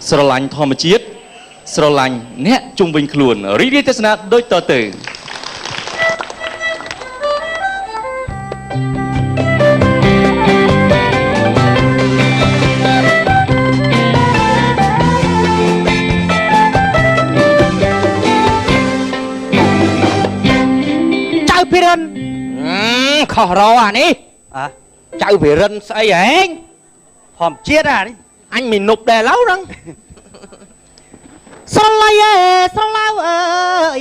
ស្រឡាញ់ធម្មជាតិស្រឡាញ់អ្នកជុំវិញខ្លួនរីករាយទស្សនាដូចតទៅចៅភិរិនខុសរអានេះចៅភិរិនស្អីហែងធម្មជាតិអានេះអញមិននប់ដែរឡូវហ្នឹងស្រឡៃអើស្រឡៅអើ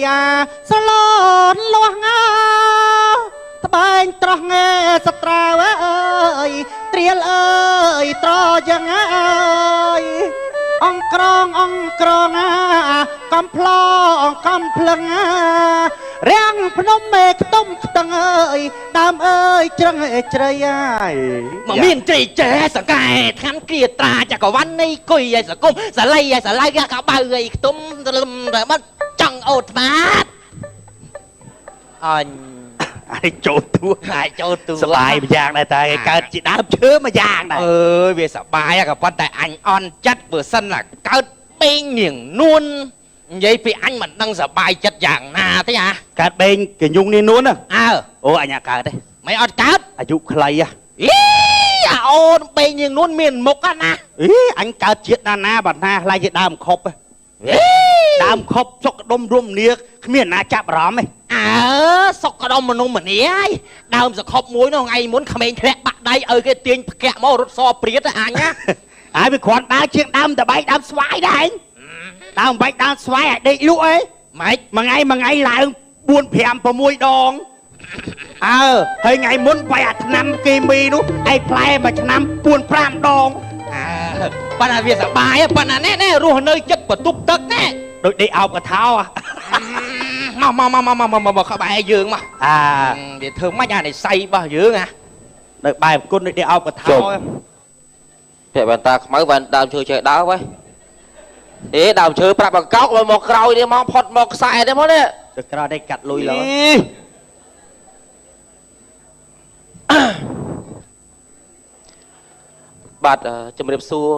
យ៉ាស្រឡនលាស់ងើត្បែងត្រោះងើសត្រាវអើយត្រៀលអើយត្រយ៉ាងអើយអង្គក្រងកំផ្លងកំភ្លឹងរាំងភ្នំមេខ្ទុំខ្ទឹងអើយដើមអើយច្រឹងជ្រៃហើយមកមានជ្រៃចេះសកែឋានគ្រាត្រាចក្រវណ្ណនៃគុយឲ្យសគុំសលៃឲ្យសឡៃកបៅឲ្យខ្ទុំរលឹមតែបាត់ចង់អូតស្មាតអញឲ្យចូលទួសបាយម្យ៉ាងដែរតែកើតជាដើមឈើម្យ៉ាងដែរអើយវាសបាយក៏ប៉ុន្តែអញអន់ចិត្តបើសិនlàកើតពេងនាងនួននិយាយពីអញមិនដឹងសបាយចិត្តយ៉ាងណាទេហ่าកើតបេងកញ្ញុងនេះនួនអូអញកើតទេមិនអត់កើតអាយុខ្លីអាអូនបេងនាងនួនមានមុខណាអញកើតជាតិណាបណ្ណាខ្លាយជាដើមខប់ដើមខប់សុកដុំរំនាគ្មានណាចាប់អារម្មណ៍ទេសុកដុំមនុស្សម្នាហើយដើមសខប់មួយនោះថ្ងៃមុនក្មេងធ្លាក់បាក់ដៃឲ្យគេទាញផ្កាក់មករត់សព្រាតអញណាហើយវាគ្រាន់ដើរជាងដើមតបែកដើមស្វាយដែរដើមបែកដើមស្វាយឲ្យដេកលក់អីម៉េចមួយថ្ងៃឡើង4 5 6ដងហើយថ្ងៃមុនបាយអាឆ្នាំគីមីនោះឯផ្លែមួយឆ្នាំ4 5ដងប៉ុន្តែវាសបាយប៉ុន្តែនេះរស់នៅចិត្តបន្ទប់ទឹកណាដូចដេកអោបកថាមកក្បែរយើងមកវាធ្វើម៉េចអានិស័យរបស់យើងនៅបែបគុណដូចដេកអោបកថាពាក់វ៉ែនតាខ្មៅវ៉ែនដើមឈើចេះដើរហ៎ដើមឈើប្រាប់បកោកមកក្រោយនេះមកផុតមកខ្សែនេះមកនេះទៅក្រោយនេះកាត់លុយឡើយបាទជំរាបសួរ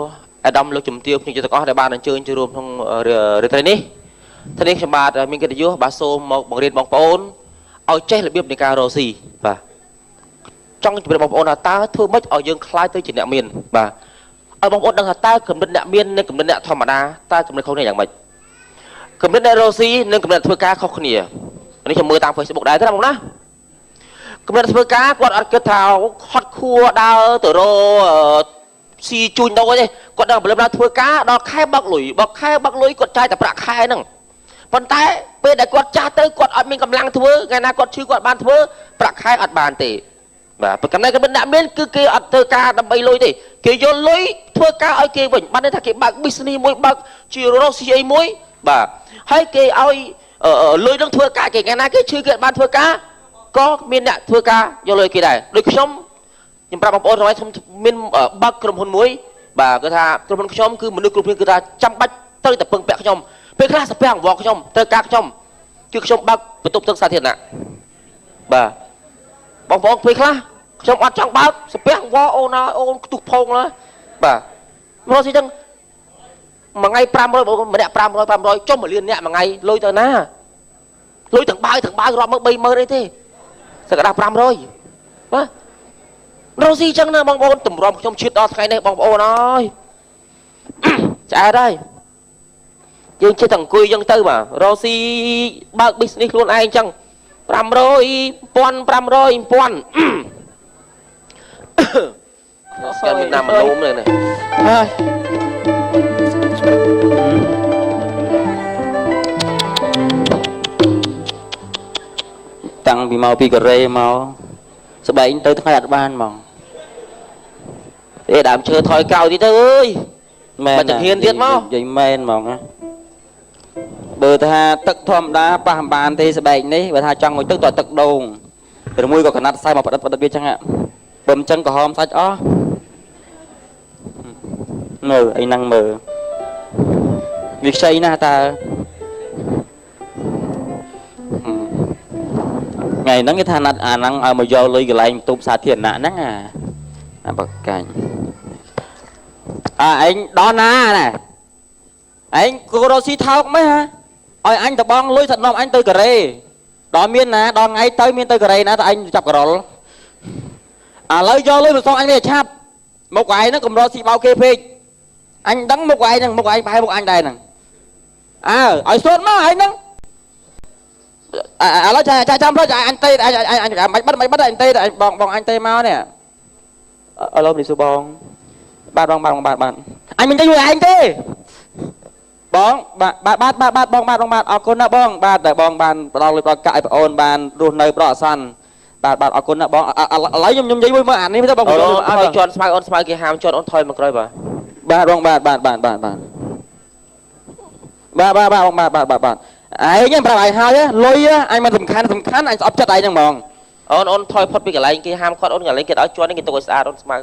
អាដាមលោកជំទាវខ្ញុំជាទាំងអស់ដែលបានអញ្ជើញចូលរួមក្នុងរាត្រីនេះថ្ងៃនេះខ្ញុំបាទមានកិត្តិយសបាទសូមមកបង្រៀនបងប្អូនឲ្យចេះរបៀបនៃការរកស៊ីបាទចង់ជម្រាបបងប្អូនថាតើធ្វើម៉េចឲ្យយើងខ្លាយទៅជាអ្នកមានបាទឲ្យបងប្អូនដឹងថាតើកម្រិតអ្នកមាននិងកម្រិតអ្នកធម្មតាតើកម្រិតខុសគ្នាយ៉ាងម៉េចកម្រិតអ្នករកស៊ីនិងកម្រិតធ្វើការខុសគ្នានេះខ្ញុំមើលតាម Facebook ដែរទេបងណាកម្រិតធ្វើការគាត់អត់គិតថាខត់ខួរដើរទៅរកស៊ីជួញដូរទេគាត់ដឹងព្រលឹមដល់ធ្វើការដល់ខែបាក់លុយគាត់ចាយតែប្រាក់ខែហ្នឹងប៉ុន្តែពេលដែលគាត់ចាស់ទៅគាត់អត់មានកម្លាំងធ្វើថ្ងៃណាគាត់ឈឺគាត់បានធ្វើប្រាក់ខែអត់បានទេបាទប្រកាន់តែកម្រិតអ្នកមានគឺគេអត់ធ្វើការដើម្បីលុយទេគេយកលុយធ្វើការឲ្យគេវិញបានន័យថាគេបើក business មួយបើកជារកស៊ីអីមួយបាទហើយគេឲ្យលុយនឹងធ្វើការគេថ្ងៃណាគេឈឺគេអត់បានធ្វើការក៏មានអ្នកធ្វើការយកលុយគេដែរដូចខ្ញុំប្រាប់បងប្អូនថាខ្ញុំមានបើកក្រុមហ៊ុនមួយបាទគឺថាក្រុមហ៊ុនខ្ញុំគឺមនុស្សគ្រប់គ្នាគឺថាចាំបាច់ត្រូវតែពឹងពាក់ខ្ញុំពេលខ្លះស្ពះអង្វរខ្ញុំត្រូវការខ្ញុំគឺខ្ញុំបើកបន្ទប់ទឹកសាធារណៈបាទបងប្អូនពេលខ្លះខ្ញុំអត់ចង់បើកស្ពះអង្វរអូនខ្ទុះផងឡើយបាទមកស៊ីចឹងមួយថ្ងៃ500បងម្នាក់500ចុះ1លានអ្នកមួយថ្ងៃលុយទៅណាលុយទាំងបើករាប់មើល30000អីទេសក្តា500បាទរស់ស៊ីចឹងណាបងប្អូនតម្រាំខ្ញុំឈឺដល់ថ្ងៃនេះបងប្អូនអើយឆ្អែតហើយយើងចេះតែអង្គុយចឹងទៅបាទរស់ស៊ីបើក business ខ្លួនឯងចឹង500 1500 1000ស្គាល់មានណាមនោមនេះហើយតាំងពីមកពីកូរ៉េមកស្បែកទៅថ្ងៃអត់បានហ្មងដើមឈើថយក្រោយទៀតទៅអើយមែនតែហ៊ានទៀតមកនិយាយមែនហ្មងបើថាទឹកធម្មតាប៉ះមិនបានទេស្បែកនេះបើថាចង់មួយទឹកតទឹកដូងឬមួយក៏កណាត់ខ្សែមកប្រឌិតវាចឹងបើមិនចឹងក៏ហមសាច់អស់មើលអីហ្នឹងមើលវាខ្ចីណាស់តើថ្ងៃហ្នឹងគេថាណាត់អាហ្នឹងឲ្យមកយកលុយកន្លែងបន្ទប់សាធារណៈហ្នឹងអាបកាញ់ឯងដល់ណាណែ anh cô rô xí thao mấy hả ôi anh tập bong lối thật nôm anh tới cà rê đó miên nè đó ngay tới miên tới cà rê nè anh chập cà rô à lấy cho lối một xong anh này chắp một cái nó cầm rô xí bao kê phê anh đắng một cái nè một cái hai một anh đây nè à ở suốt nó anh nè à lấy chăm đó anh tây anh bắt anh tây anh bong anh tây mau nè ở lâu đi số bong bạn anh mình tới anh tê bong bạn bong ở con nè bong bạn để bong bạn đào lên cãi ôn bạn đun nơi bỏ săn bạn ở con nè bong lấy nhung giấy mới ảnh đi mới bong anh chọn smile kia ham chọn ôn thôi mà coi bà bạn ấy nhá bài hai á lôi á anh mà sầm khăn anh ấp chất ấy nhá mong ôn thôi phật bị cái này kia ham con ôn cái này kia đó cho nên cái tôi sẽ ôn smile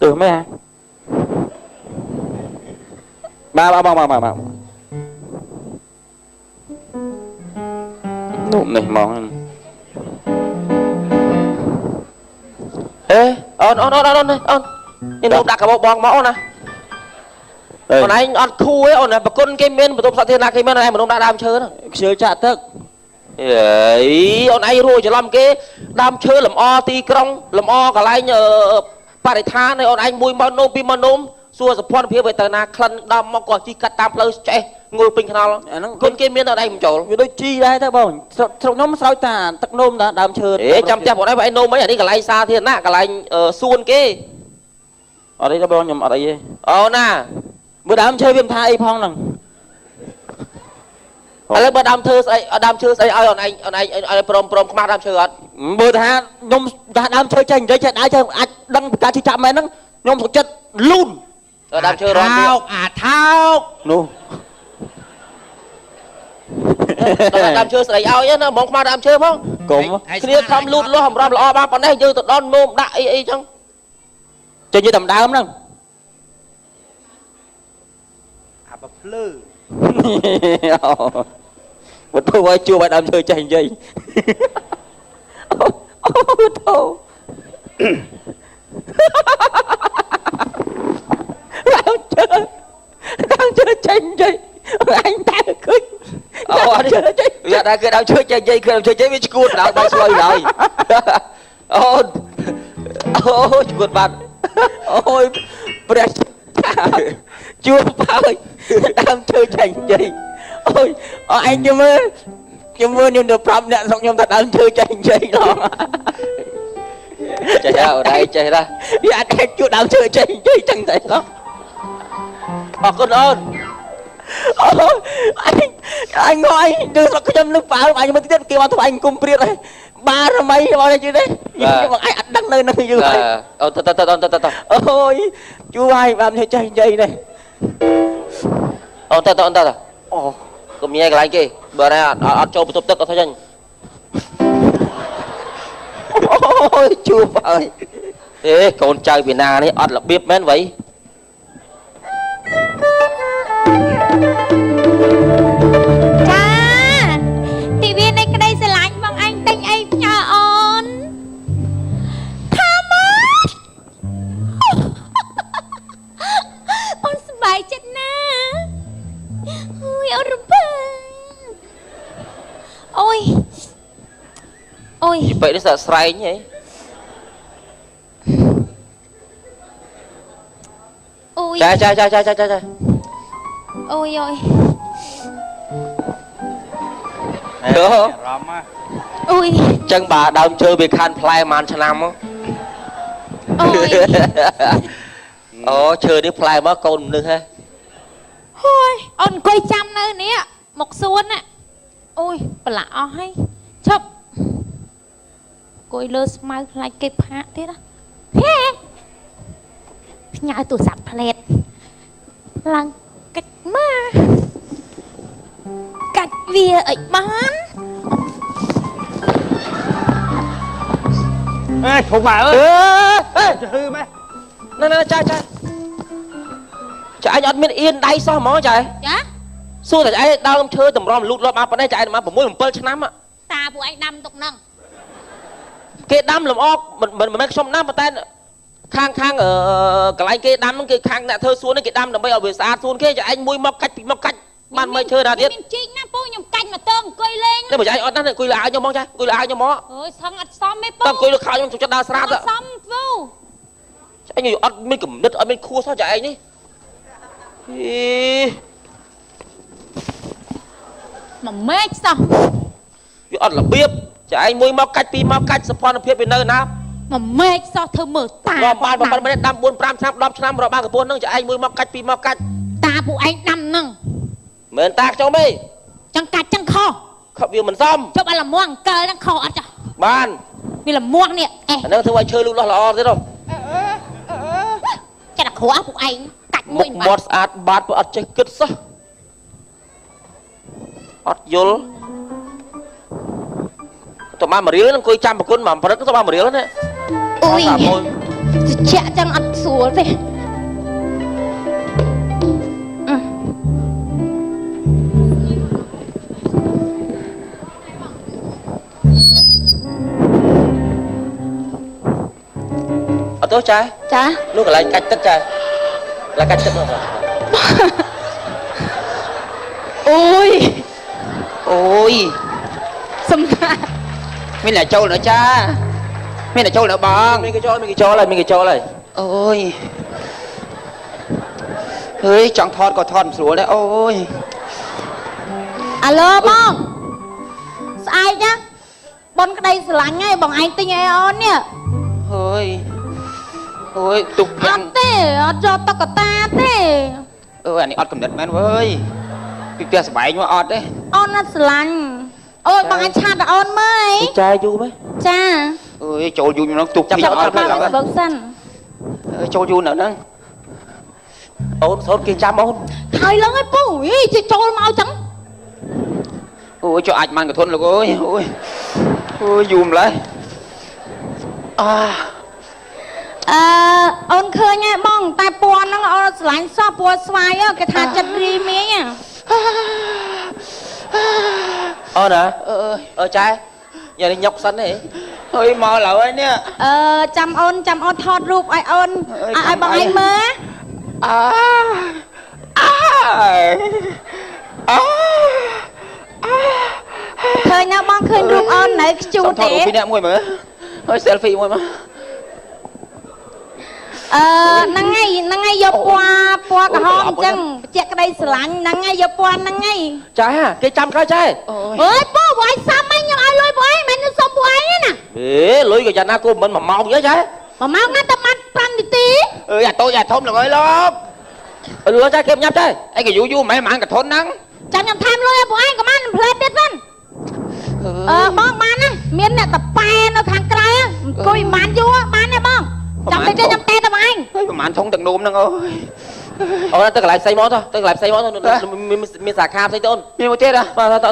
từ mấy à ba nụ này mong ê ôn nên nộp đặt cả bộ bong máu nè còn anh ăn thu ấy ôn này bà con cái miên bà tôm sạ thiên là cái miên này mà ông đã đam chơi đó chơi chặt thức ấy ôn ấy rồi chỉ làm cái đam chơi làm o ti krong làm o cả lại nhờ bà để tha này ôn anh mùi mòn nôm pi mòn nôm xua sập phun phía về tờ na khăn đam mong còn chi cắt tam pleu chạy ngồi pin canal con cái miên ở đây một chỗ vì đôi chi đây thôi bông trong nhóm sao ta tắc nôm đã đam chơi ê chăm bọn ấy vậy nôm mấy ở đây cả lại xa thiên nè cả lại xuân cái ở đây nó bông nhầm ở đây nè bữa đám chơi viêm thai phong nè lấy bữa đam chơi ấy anh prom mà đam chơi bữa thà nhom đam chơi tranh đấy đá chơi anh đăng cá chi chạm mày nó nhom thực chất luôn đam chơi rồi thao nu đam chơi sấy ao nhá nó bóng mà đam chơi không cũng kia không luôn lo hầm ram lo ba con này như tụi đòn nôm đại ấy chăng chơi như tầm đá lắm nè bà plư một thôi chưa bạn đam chơi tranh dây thôi đang chơi tranh dây anh ta cứ giờ đang cái đang chơi tranh dây chơi với cuốn đang xoay rồi ôi cuốn bạn ôi chưa phải đang chơi tranh dây ôi anh chưa mơ nhưng được phạm nhận xong nhưng thật đang chơi tranh dây đó chạy ra ở đây chạy ra dạ anh chưa đang chơi tranh dây chẳng thể đó con ơn anh nói đưa sao cái châm nước phá anh mới tiếp kêu thôi anh cùng priết này ba rồi mấy bao nhiêu chứ đấy nhưng mà anh đăng nơi nơi như vậy ôi chú ai làm chơi tranh dây này ta cũng nghe cái này kì bữa nay ăn trâu bút tức thôi nhanh ôi chú phải ê con trai Việt Nam này ăn là biết mến vậy cha tivi này cái đây sẽ lạnh bằng anh tinh em nhà ôn tham mất ôn bài chết na ôi ôn ôi vậy nó sợ say như vậy ôi cha ôi được không rắm á ôi chân bà đang chơi bị khăn play man cho năm á chơi đi play mất con nữa ha ôi ôn quay chăm nơi nè một xuân á ôi bà lạ hay chọc quay lơ smile lại cái phá thế đó nhà tủ sạp plate lăng cách mà cách vía ấy bán ê thục bà ơi hư mấy nè trai anh ăn miếng yên đây sao mó trai dạ xua tại anh đang chơi tầm rom lụt lọt mà bên đây trai mà mỗi một pơ năm á ta phụ anh đâm tục nâng cái đâm làm o mình mấy xong năm mà tên ខាងកន្លែងគេដាំគេខាងអ្នកធ្វើសួនគេដាំដើម្បីឲ្យវាស្អាតសួនគេចាឯងមួយមកកាច់ពីមកកាច់បានមិនឈើណាទៀតមានជីកណាពូខ្ញុំកាច់មកទៅអង្គុយលេង តែបើចាឯងអត់ណាស់អង្គុយលើអាវខ្ញុំហ្មងចាអង្គុយលើអាវខ្ញុំហ្មង អើយសឹងអត់សមទេពូ តែអង្គុយលើខោខ្ញុំចិត្តដើរស្រាប់ អត់សមពូ ចាឯងអត់មានគំនិតអត់មានខួរសោះចាឯងនេះមកមេឃសោះ វាអត់របៀបចាឯងមួយមកកាច់ពីរមកកាច់សភនភាពវានៅណា មកមេឃសោះធ្វើមើលតា បានមិនដាំ4 5ឆ្នាំ10ឆ្នាំរកបានកពស់នឹងចាឯងមួយមកកាច់ពីរមកកាច់ តាពួកឯងដាំហ្នឹង មិនតាខ្ចុំទេ ចឹងកាច់ចឹងខុស ខប់វាមិនសម ជប់ឲ្យលំងអង្កលហ្នឹងខុសអត់ចាស់ បាន មានលំងនេះអេ អានឹងធ្វើឲ្យឈើលូតលាស់ល្អទៀតហ៎ ចាតែគ្រោះពួកឯងកាច់មួយ មាត់ស្អាតបាតព្រោះអត់ចេះគិតសោះអត់យល់តើមករៀលនឹងអង្គុយចាំប្រគុណមកព្រឹកទៅមករៀលណា អូយជជាក់ចឹងអត់ស្រួលទេអត់ទោះចា ចា នោះកន្លែងកាច់ទឹកចាកន្លែងកាច់ទឹកនោះ អូយ អូយ សំណាក់ មានតែចូលnữa cha មានតែចូលnữaបង មានគេចូលហើយ អូយហេចង់ថតក៏ថតមិនស្រួលដែរអូយ អាឡូបងស្អែកណាប៉ុនក្តីស្រឡាញ់ហើយបងឯងទិញអីអូននេះ ហើយអូយទុក អត់ទេអត់យកតុក្កតាទេ អានេះអត់កំណត់មែនវើយពីផ្ទះស្បែកមកអត់ទេ អូនអត់ស្រឡាញ់អូយបងឯងឆាតដល់អូនមើល ចាយូរไหม ចា អើយចូលយូរខ្ញុំនឹងទុក ចាប់អត់បានបើកសិន ចូលយូរនៅហ្នឹង អូនសូនគេចាំអូន ហើយឡើងឲ្យពូយីជិះចូលមកចឹង អូយចូលអាចបានកធន់លោកអើយអូយយូរម្ល៉េះអា អូនឃើញហើយបងតែពណ៌ហ្នឹងអូនស្រឡាញ់សោះពណ៌ស្វាយគេថាចិត្តរីមីង អូនហ៎អឺចាយ៉ាងនេះញុកសិនទេ ហើយមកឡើយនេះ ចាំអូនថតរូបឲ្យអូនឲ្យបងឯងមើល ឃើញណាបងឃើញរូបអូននៅខ្ជូតទេ ពីអ្នកមួយមើលហើយ selfie មួយមក ហ្នឹងហើយយកពណ៌ក្រហមអញ្ចឹងបញ្ជាក់ក្តីស្រឡាញ់ហ្នឹងហើយយកពណ៌ហ្នឹងហើយ ចាគេចាំក្រោយចា អើយពូបងឯងសាំអញខ្ញុំឲ្យលុយបងឯងមិនសុំពួកឯងណា អេលុយក៏យ៉ាងណាគូមិន1ម៉ោងទេចា 1ម៉ោងណាតែមក5នាទី អើយអាតូចអាធំលោកអើយលោក លុយចាគេញ៉ាំចា អីក៏យូរមិនម៉ានកធន់ហ្នឹង ចាំខ្ញុំថែមលុយឲ្យពួកឯងក៏បានផ្លែទៀតសិនបងបានណាមានអ្នកតប៉ែនៅខាងក្រៅអង្គុយមិនបានយូរបានទេបងចាំតិចខ្ញុំតែទៅបងឯង ហើយប្រហែលធំទាំងនោមហ្នឹងអើយ អូនទៅកន្លែងផ្សេងមកទៅកន្លែងផ្សេងមកទៅមានសាខាផ្សេងទៅអូន មានមួយទៀតហ៎ បាទត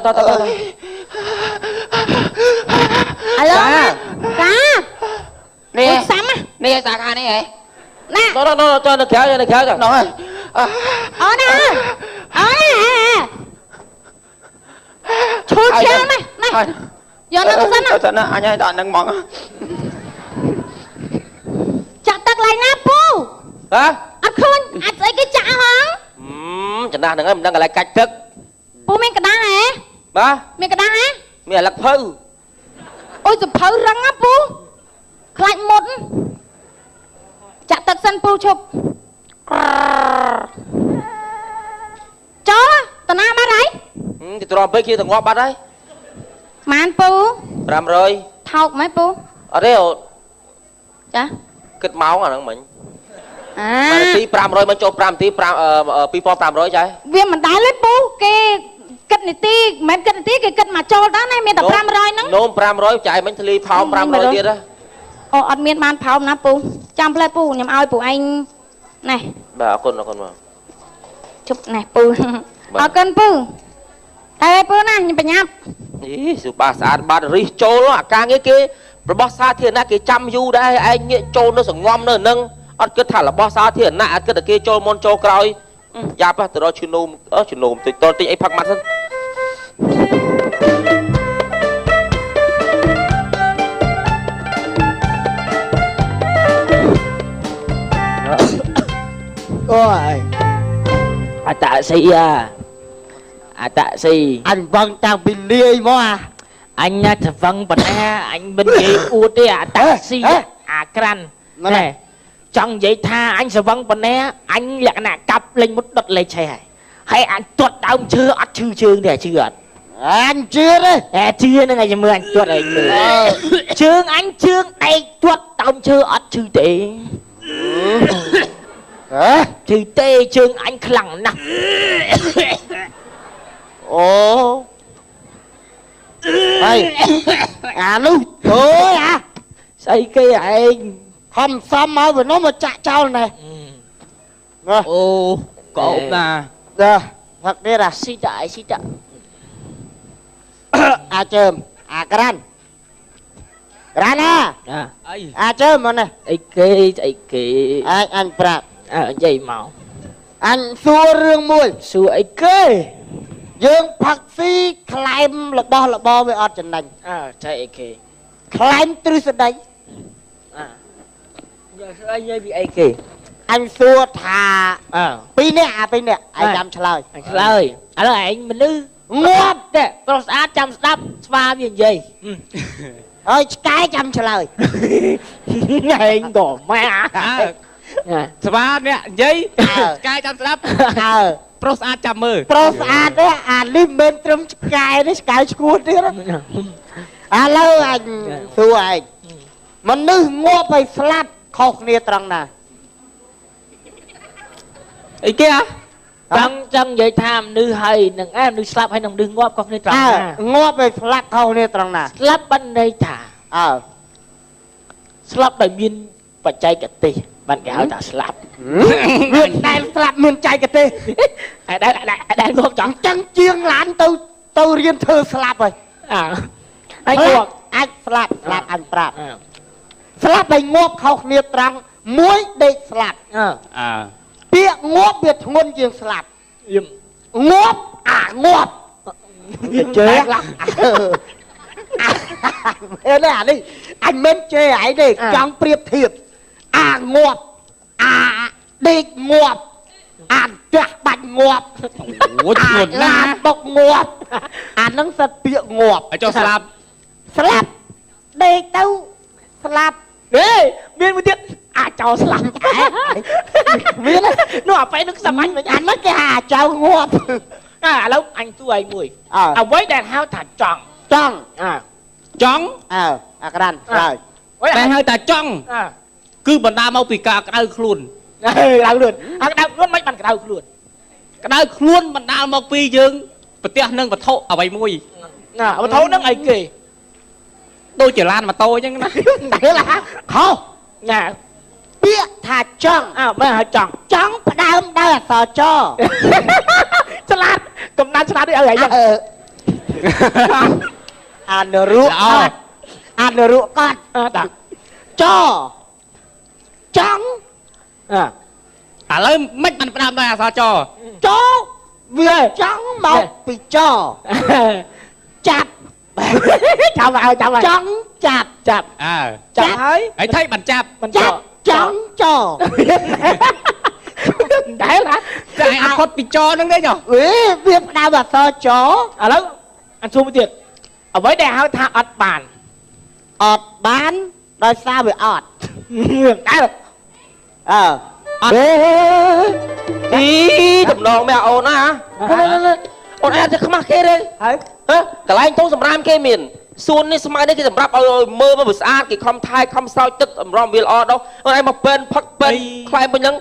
អាឡូចា នេះ សាំ នេះសាខានេះហ៎ ណា ទៅនៅក្រៅចា នោះហ៎ អូនណាឈូជើងណាយកទៅសិនណា ទៅណាអញឲ្យដល់ហ្នឹងហ្មង ចាក់ទឹកឡើងណាពូ ហ៎ អត់ឃើញអាចស្អីគេចាក់ហង ចំណាស់ហ្នឹងហើយមិនដឹងកន្លែងកាច់ទឹក ពូមានកដាស់ហ៎ បាទ មានកដាស់ហ៎ មានអាលឹកភៅ អូយសភៅរឹងណាពូខ្លាច់មុតចាក់ទឹកសិនពូឈប់ចូលតាណាបាត់ហើយ ទីត្រង់ពេកគេទៅងាប់បាត់ហើយ ម៉ានពូ 500 ថោកម៉េចពូ អត់ទេអូ ចា គិតម៉ោងអាហ្នឹងមិញ អា 1នាទី500មកចូល5នាទី2500ចា វាមិនដែលទេពូគេគិតនាទីមិនគិតនាទីគេគិតមកចូលដល់ណាមានតែ500ហ្នឹង នោម500ចាយមិញធ្លីផោម500ទៀតហ៎ អូអត់មានបានផោមណាពូចាំផ្លែពូខ្ញុំឲ្យពូឯងណែ បាទអរគុណមក ជប់ណែពូអរគុណពូតែពូណាខ្ញុំបញ្ញាប់ អីសុបាស្អាតបាត់រិះចូលអាការងារគេរបស់សាធារណៈគេចាំយូរដែរឯងងាកចូលនៅសងំនៅនឹងអត់គិតថារបស់សាធារណៈអត់គិតតែគេចូលមុនចូលក្រោយយ៉ាប់ទៅរកឈឺនោមតិចតិចអីផឹកម៉ាត់សិន អ ôi à tạ sĩ à tạ sĩ anh vâng tao bình ly mó à anh nha thật vâng bật anh bên gì u tê à tạ sĩ à cran này trong giấy tha anh sẽ vâng bật anh lại nè cặp lên một đợt lên xe hay anh tuột đau chưa ắt chưa để chưa anh chưa đấy chưa nên ngày giờ mưa anh tuột này chương anh chương đây tuột đau chưa ắt chưa tệ chữ tê chương anh khẳng nặng ồ đây à luôn thôi à xây cây anh không xăm máu với nó mà chạy trao này Ô, có ốp là giờ thật đây là xí đại à chơm à gran à ấy à chơm mà này ấy kì anh prap dây màu anh xua rương môi xua ấy kê dương phật phi climb là bo với ọt chân nành chạy kì climb từ sân đấy giờ anh dây bị ấy kì anh xua thà pin nè anh chăm trả lời anh là anh mình nữ ngót đấy pro sát chăm đắp pha viên gì ơi cái chăm trả lời anh đổ mẹ Spa nè, giấy Cái chăm sắp Pro sát chăm mơ pro sát đấy à lim bên trong cái đấy cái cuốn đấy đó à lâu anh thua anh mà nữ ngô phải slap khóc nia trăng nè ấy kia trăng vậy tham nữ hay nâng em nữ slap hay nâng nữ ngô khóc nia trăng ngô phải slap khóc nia trăng nè slap bên đây thả slap đại miên và chay cả tì bạn gạo đã slap miền đây slap miền chay cả tì đang ngô chọn chân chiên lán tôi riêng thơ slap rồi anh ngô anh slap anh prap slap đây ngô khóc nia trăng muối đây slap bịa ngô biệt ngôn riêng slap ngô ngô chế lắm thế này đi anh men chê ấy đi trong priệp thiệp ngọt đi ngọt chạc bạch ngọt làm bọc ngọt nâng sật bịa ngọt cho slap đi đâu slap ê miên mới tiếc cho slap miên nó phải nước sầm anh nói cái cho ngọt lúc anh tôi ấy mùi với đàn hao thả tròn Chóng cái đàn rồi Bạn hơi ta chóng Cứ bọn ta mau tùy cả cái đau khuôn đau luôn đau luôn mấy bạn cái đau luôn Cái đau khuôn bọn ta mau phi dương Và tiếc nâng và thô ở bầy mùi mà thấu nâng ấy kì Tôi chỉ lan mà tôi chứ đấy là không biết thà chong mới hả chong đau là sò cho salad cầm năn salad đi ở vậy ăn rượu con cho trắng lấy mấy bạn làm ra sao cho về trắng màu bị cho chạp chạp trắng chạp chạp ấy thấy bạn chạp trắng cho đấy là cái ăn khót bị cho nó đấy nhở việc nào mà so chó lúc anh xung với tiền ở với đè hao tha ọt bán đôi sao bị ọt cái rồi ý đầm nòng mẹ ồn á ồn ai không mắc kia đây cả anh không sầm ram kia miền xuân này xem ai đấy cái sầm rap mơ mà bữa sáng cái không thai không sao chất sầm ram miền ở đâu ai mà bên phật bên khai bên nhẫn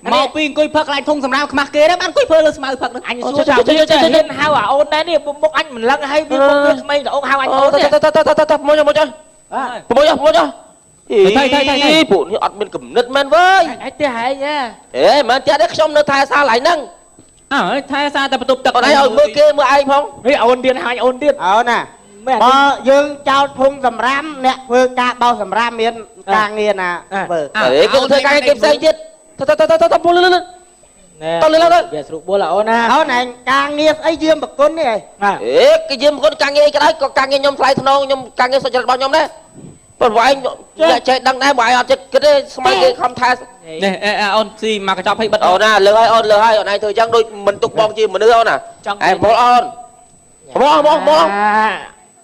mau pin coi phật anh không sầm ram mắc kia đấy anh coi phật là sầm phật anh xuống chào chơi hao ôn đấy đi bốc anh mình lăng hay biết bốc mày ôn hao anh ôn mua cho thay bụi thì ọt mình cầm nứt men với anh tê hay nha mà cha đấy xong nó thay sao lại nâng thay sao ta tụt tập ở đây ở mưa kia mưa ai không ôn điên hai ôn điên nè mà dương trao thung sầm ram nè vương ca bao sầm ram miền ca nghiền để cái thời ca kịp say chết thôi buông lên to lên thôi về sụp bố là ôn này ca nghiền ấy dương bậc côn này cái dương con ca nghiền cái đấy có ca nghiền nhom lại thằng nhom ca nghiền sao chật bao nhom đấy ប៉ុន្តែអ្នកចេះដឹងដែរបើឯងអត់ចេះគិតទេស្មៃគេខំថា នេះអូនស៊ីមកកញ្ចប់ឲ្យបិទ អូនណាលើហើយអូនលើហើយអូនឯងធ្វើអញ្ចឹងដូចមិនទុកបងជាមនុស្សអូនណាឯងមកអូនមក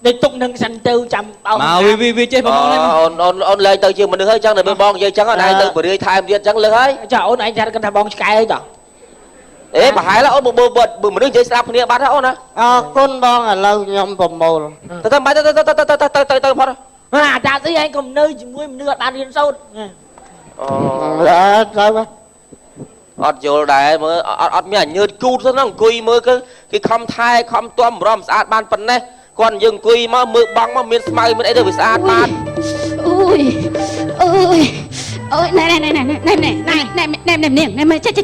đây tung nâng xanh tư chăm ông មកវាចេះបងហ្នឹង អូនលែងទៅជាមនុស្សហើយអញ្ចឹងតែបងនិយាយអញ្ចឹងអូនឯងទៅបរិយាថែមទៀតអញ្ចឹងលើហើយ cho ổn anh ra cái thằng bông sky ấy đó អេប្រហែលអូនបើមនុស្សនិយាយស្ដាប់គ្នាបាត់ហើយអូនណា អរគុណបងឥឡូវខ្ញុំប្រមូល ទៅបាច់ទៅផុត à cha tí anh cùng nơi chỉ muốn nửa đàn liên sâu អូ ទៅ អត់យល់ដែរមើលអត់មានអញើតគូតទៅហ្នឹងអង្គុយមើលគេខំថែខំទាំរំស្អាតបានប៉ុណ្ណេះគាត់យើងអង្គុយមកមើលបងមកមានស្មៅមានអីទៅវាស្អាតបាន ui ui ơi này này này này này này này này này này này mày chết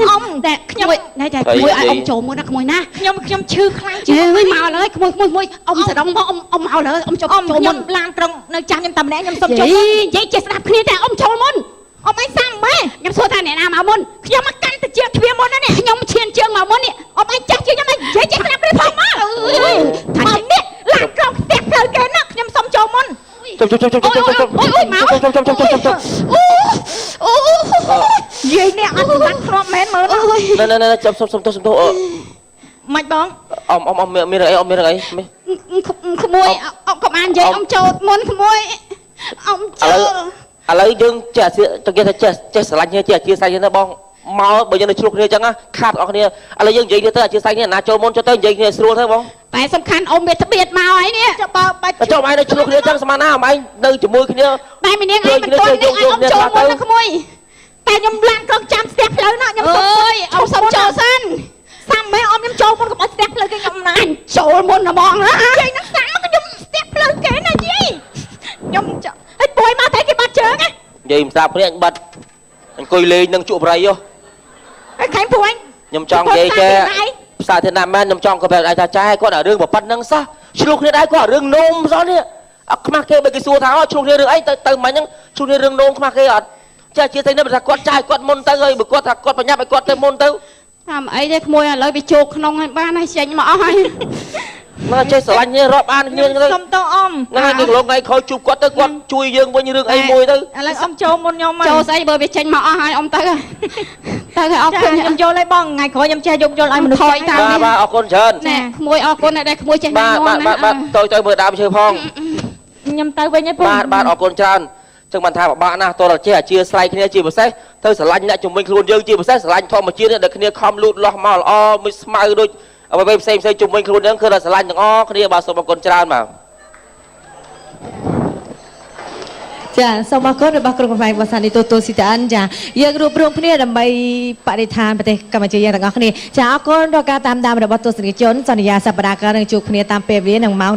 ông nè nhom này trời mùi ai ông trộm mùi nó mùi na nhom chư khai chư màuเลยmùi ông sẽ đóng ông màuเลยông trộm nhom lan trong nơi trang nhom tầm nè nhom xôm trộm vậy chết đạp kia nè ông trộm môn ông ấy sang mẹ nhom xua thay nè nào màu môn nhom mắc cắn từ chia kia môn đó nè nhom chiên chương màu môn nè ông ấy chắc chưa nhom ấy vậy chết đạp đi phong má màu nè lan trong đẹp lời cái nó nhom xôm trộm môn ôi máu gì nè anh bắt khom mến mơ nó ណែចាប់សុំទោស mày bong អមមានអី khmui ông công an vậy ông trột môn khmui ông chờ ឥឡូវយើងចេះទៅគេថាចេះស្រឡាញ់គ្នាចេះអធិស្ឋានគ្នាបងមកបើយើងនៅឆ្លុះគ្នាអញ្ចឹងខាតអស់គ្នាឥឡូវយើងនិយាយទៅអធិស្ឋានគ្នាណាចូលមុនចូលទៅនិយាយគ្នាស្រួលទៅបង តែសំខាន់អ៊ំវាត្បៀតមកហើយនេះបើបាច់ ចុះឯងនៅឆ្លុះគ្នាអញ្ចឹងស្មានណាអឯងនៅជាមួយគ្នា តែមីនាងឯងមិនទាន់នេះឲ្យអ៊ំចូលមុនណាក្មួយតែខ្ញុំឡានក្រុងចាំស្ទះផ្លូវណាខ្ញុំសុំអើយអ៊ំសុំចូលសិនសាំមែអ៊ំខ្ញុំចូលមុនកុំឲ្យស្ទះផ្លូវគេខ្ញុំណាអញចូលមុនណាបងណាយាយនឹងសាំមកខ្ញុំស្ទះផ្លូវគេណាយាយខ្ញុំហិចពួយមកតែគេបាត់ជើងណា និយាយមិនស្ដាប់គ្នាអញបាត់អង្គុយលេងនឹងជក់ប្រៃយោ ហើយខែងពួយ ខ្ញុំចង់និយាយចេះផ្សារធានមែនខ្ញុំចង់ក៏បែបអាចថាចែគាត់អារឿងប៉ុណ្្នឹងសោះឆ្លុះគ្នាដែរគាត់រឿងនោមសោះនេះអត់ខ្មាស់គេបើគេសួរថាឆ្លុះគ្នារឿងអីទៅមិញហ្នឹងឆ្លុះគ្នារឿងនោមខ្មាស់គេអត់ចាជាតែនេះបើថាគាត់ចាយគាត់មុនទៅហើយបើគាត់ថាគាត់បញ្ញាប់ឲ្យគាត់ទៅមុនទៅ តាមអីទេក្មួយឥឡូវវាជោគក្នុងហើយបានហើយចេញមកអស់ហើយ មកចេះស្រឡាញ់គ្នារាប់អានគ្នាទៅ សុំតអ៊ំ ហ្នឹងហើយគេលោកថ្ងៃក្រោយជួបគាត់ទៅគាត់ជួយយើងវិញរឿងអីមួយទៅ ឥឡូវអ៊ំចូលមុនខ្ញុំមកចូលស្អីបើវាចេញមកអស់ហើយអ៊ំទៅហើយទៅហើយអរគុណខ្ញុំយកឲ្យបងថ្ងៃក្រោយខ្ញុំចេះយកឲ្យមនុស្សថយតាម បាទអរគុណច្រើន ណែក្មួយអរគុណដែលក្មួយចេះណែនាំណា បាទទៅមើលដើមឈើផង ខ្ញុំទៅវិញហើយពូ បាទអរគុណច្រើនចឹងបានថាពិបាកណាស់តើចេះអាជាស្លាយគ្នាជាពិសេសទៅស្រឡាញ់អ្នកជំនាញខ្លួនយើងជាពិសេសស្រឡាញ់ធម្មជាតិដែលគ្នាខំលូតលាស់មកល្អមួយស្មៅដូចអ្វីផ្សេងជំនាញខ្លួនយើងគឺថាស្រឡាញ់ទាំងអស់គ្នាបាទសូមអរគុណច្រើនបាទ ចាសូមអរគុណរបស់ក្រុមប្រឹក្សាវ៉ាសានីតូស៊ីតានចាយើងរួបរวมគ្នាដើម្បីបរិស្ថានប្រទេសកម្ពុជាយើងទាំងអស់គ្នាចាអរគុណដល់ការតាមដានរបស់ទស្សនិកជនសន្យាសប្តាហ៍ក្រោយនឹងជួបគ្នាតាមពេលវេលានិងម៉ោង